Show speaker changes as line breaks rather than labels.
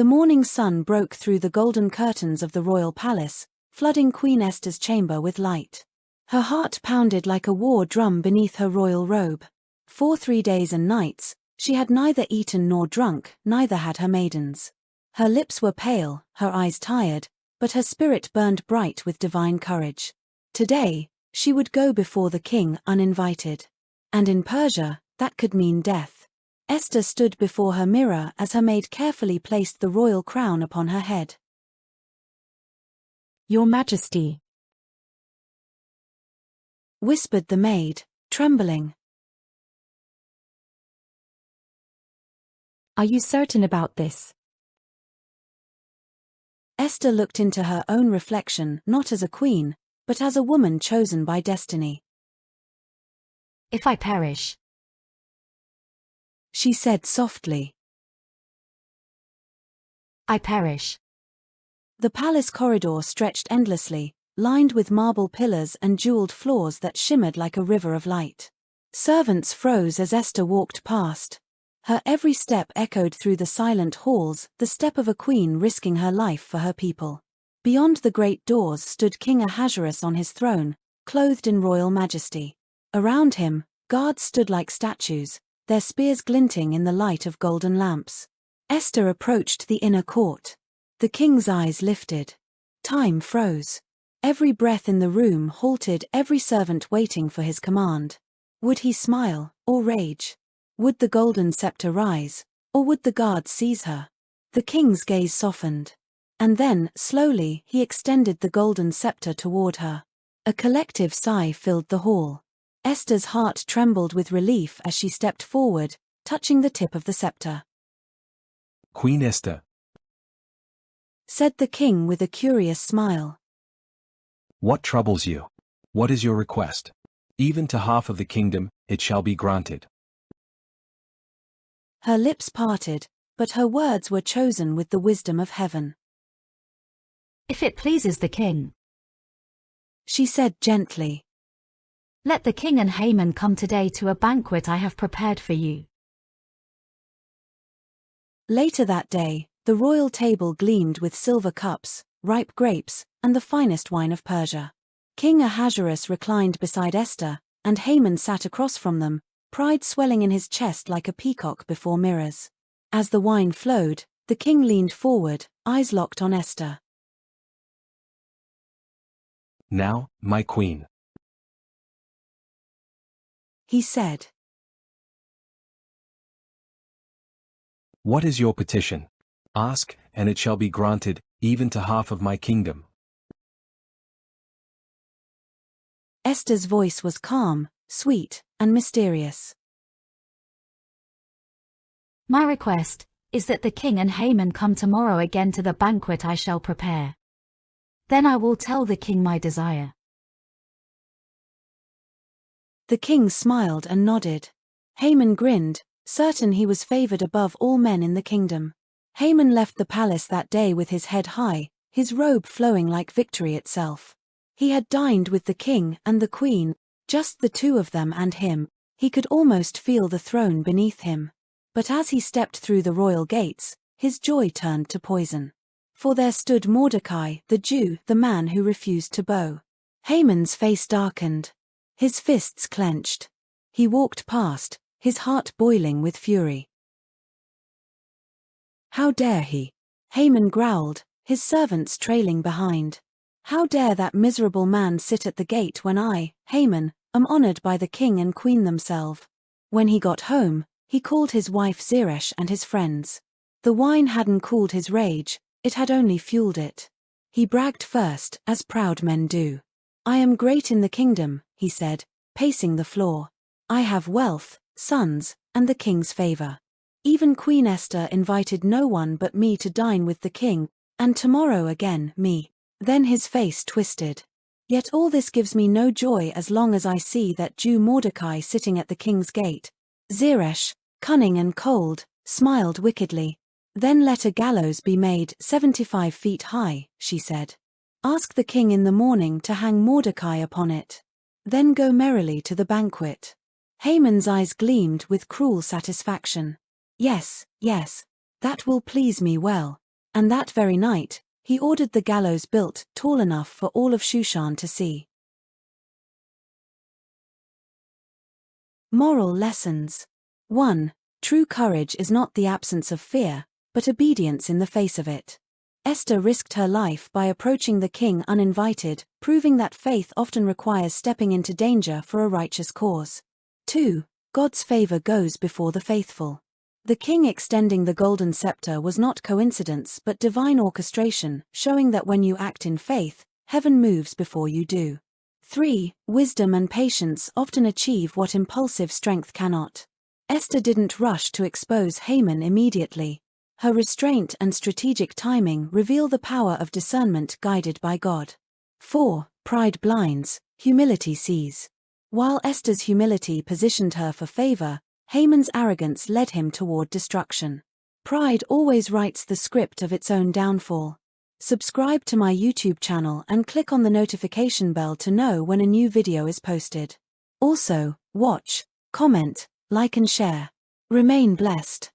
The morning sun broke through the golden curtains of the royal palace, flooding Queen Esther's chamber with light. Her heart pounded like a war drum beneath her royal robe. For 3 days and nights, she had neither eaten nor drunk, neither had her maidens. Her lips were pale, her eyes tired, but her spirit burned bright with divine courage. Today, she would go before the king uninvited. And in Persia, that could mean death. Esther stood before her mirror as her maid carefully placed the royal crown upon her head.
"Your Majesty,"
whispered the maid, trembling.
"Are you certain about this?"
Esther looked into her own reflection not as a queen, but as a woman chosen by destiny.
"If I perish,"
she said softly.
"I perish."
The palace corridor stretched endlessly, lined with marble pillars and jeweled floors that shimmered like a river of light. Servants froze as Esther walked past. Her every step echoed through the silent halls, the step of a queen risking her life for her people. Beyond the great doors stood King Ahasuerus on his throne, clothed in royal majesty. Around him, guards stood like statues, their spears glinting in the light of golden lamps. Esther approached the inner court. The king's eyes lifted. Time froze. Every breath in the room halted, every servant waiting for his command. Would he smile, or rage? Would the golden scepter rise, or would the guards seize her? The king's gaze softened. And then, slowly, he extended the golden scepter toward her. A collective sigh filled the hall. Esther's heart trembled with relief as she stepped forward, touching the tip of the scepter.
"Queen Esther,"
said the king with a curious smile.
"what troubles you? What is your request? Even to half of the kingdom, it shall be granted."
Her lips parted, but her words were chosen with the wisdom of heaven.
"If it pleases the king,"
she said gently,
"let the king and Haman come today to a banquet I have prepared for you."
Later that day, the royal table gleamed with silver cups, ripe grapes, and the finest wine of Persia. King Ahasuerus reclined beside Esther, and Haman sat across from them, pride swelling in his chest like a peacock before mirrors. As the wine flowed, the king leaned forward, eyes locked on Esther.
"Now, my queen,"
he said.
"What is your petition? Ask, and it shall be granted, even to half of my kingdom."
Esther's voice was calm, sweet, and mysterious.
"My request is that the king and Haman come tomorrow again to the banquet I shall prepare. Then I will tell the king my desire."
The king smiled and nodded. Haman grinned, certain he was favored above all men in the kingdom. Haman left the palace that day with his head high, his robe flowing like victory itself. He had dined with the king and the queen, just the two of them and him. He could almost feel the throne beneath him. But as he stepped through the royal gates, his joy turned to poison. For there stood Mordecai, the Jew, the man who refused to bow. Haman's face darkened. His fists clenched. He walked past, his heart boiling with fury. "How dare he?" Haman growled, his servants trailing behind. "How dare that miserable man sit at the gate when I, Haman, am honored by the king and queen themselves?" When he got home, he called his wife Zeresh and his friends. The wine hadn't cooled his rage, it had only fueled it. He bragged first, as proud men do. "I am great in the kingdom," he said, pacing the floor. "I have wealth, sons, and the king's favor. Even Queen Esther invited no one but me to dine with the king, and tomorrow again me." Then his face twisted. "Yet all this gives me no joy as long as I see that Jew Mordecai sitting at the king's gate." Zeresh, cunning and cold, smiled wickedly. "Then let a gallows be made 75 feet high," she said. "Ask the king in the morning to hang Mordecai upon it. Then go merrily to the banquet." Haman's eyes gleamed with cruel satisfaction. "Yes, yes, that will please me well. And that very night, he ordered the gallows built, tall enough for all of Shushan to see. Moral lessons. 1. True courage is not the absence of fear, but obedience in the face of it. Esther risked her life by approaching the king uninvited, proving that faith often requires stepping into danger for a righteous cause. 2. God's favor goes before the faithful. The king extending the golden scepter was not coincidence but divine orchestration, showing that when you act in faith, heaven moves before you do. 3. Wisdom and patience often achieve what impulsive strength cannot. Esther didn't rush to expose Haman immediately. Her restraint and strategic timing reveal the power of discernment guided by God. 4. Pride blinds, humility sees. While Esther's humility positioned her for favor, Haman's arrogance led him toward destruction. Pride always writes the script of its own downfall. Subscribe to my YouTube channel and click on the notification bell to know when a new video is posted. Also, watch, comment, like and share. Remain blessed.